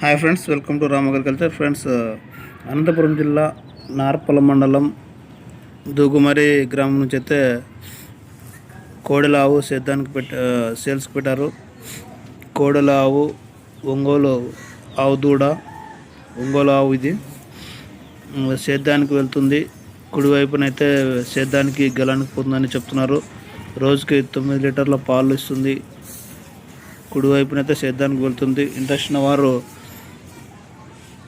Hi friends, welcome to Ram agriculture. Friends, Anantapur జిల్లా నార్పల మండలం దూగుమరి గ్రామం నుంచి అయితే కోడెల ఆవు సేల్స్కి పెట్టారు. కోడెల ఆవు ఒంగోలు ఆవు దూడ, ఒంగోలు ఆవు ఇది సేద్యానికి వెళ్తుంది. కుడివైపున అయితే సేద్యానికి గెలానికి పోతుందని చెప్తున్నారు. రోజుకి 9 లీటర్ల పాలు ఇస్తుంది. కుడివైపున అయితే సేద్యానికి వెళ్తుంది. ఇంట్రెస్ట్ ఉన్న వారు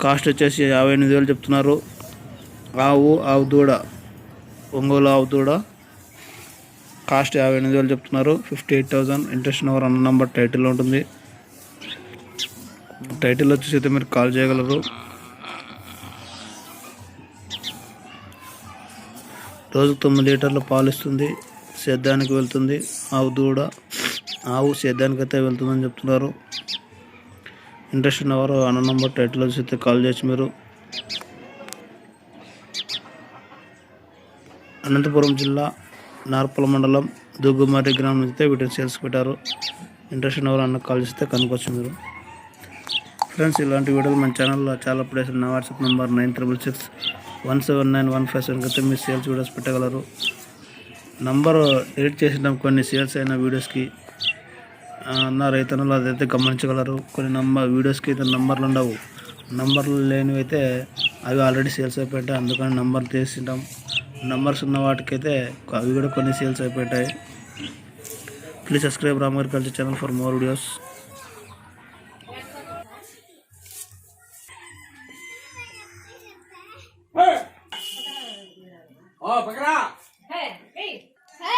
కాస్ట్ వచ్చేసి 58,000 చెప్తున్నారు. ఆవు దూడ, ఒంగోలు ఆవు దూడ కాస్ట్ 58,000 చెప్తున్నారు. 58,000. ఇంట్రెస్ట్ ఉన్నవారు అన్న నంబర్ టైటిల్లో ఉంటుంది. టైటిల్ వచ్చేసి అయితే మీరు కాల్ చేయగలరు. రోజుకు 9 లీటర్ల పాలు ఇస్తుంది. సేద్యానికి వెళ్తుంది. ఆవు సేద్యానికి అయితే వెళ్తుందని చెప్తున్నారు. ఇంట్రెస్ట్ ఉన్నవారు అన్న నంబర్ టైటిల్ వచ్చి కాల్ చేయొచ్చు మీరు. అనంతపురం జిల్లా నార్పల మండలం దూగుమరి గ్రామం అయితే వీటిని సేల్స్ పెట్టారు. ఇంట్రెస్ట్ ఉన్నవారు అన్న కాల్ చేస్తే కనుక్కోవచ్చు మీరు. ఫ్రెండ్స్, ఇలాంటి వీడియోలు మన ఛానల్లో చాలా ప్లేస్. నా వాట్సాప్ నెంబర్ 9666179157 అయితే మీరు సేల్స్ వీడియోస్ పెట్టగలరు. నంబర్ ఎడిట్ చేసినాం కొన్ని సేల్స్ అయిన వీడియోస్కి. నా రైతన్నులు అదైతే గమనించగలరు. కొన్ని వీడియోస్కి అయితే నంబర్లు ఉండవు. నంబర్లు లేనివి అయితే అవి ఆల్రెడీ సేల్స్ అయిపోయింటాయి. అందుకని నంబర్లు తీసింటాం. నంబర్స్ ఉన్న వాటికైతే అవి కూడా కొన్ని సేల్స్ అయిపోయింటాయి. Please subscribe Ram agriculture channel for more videos. Hey!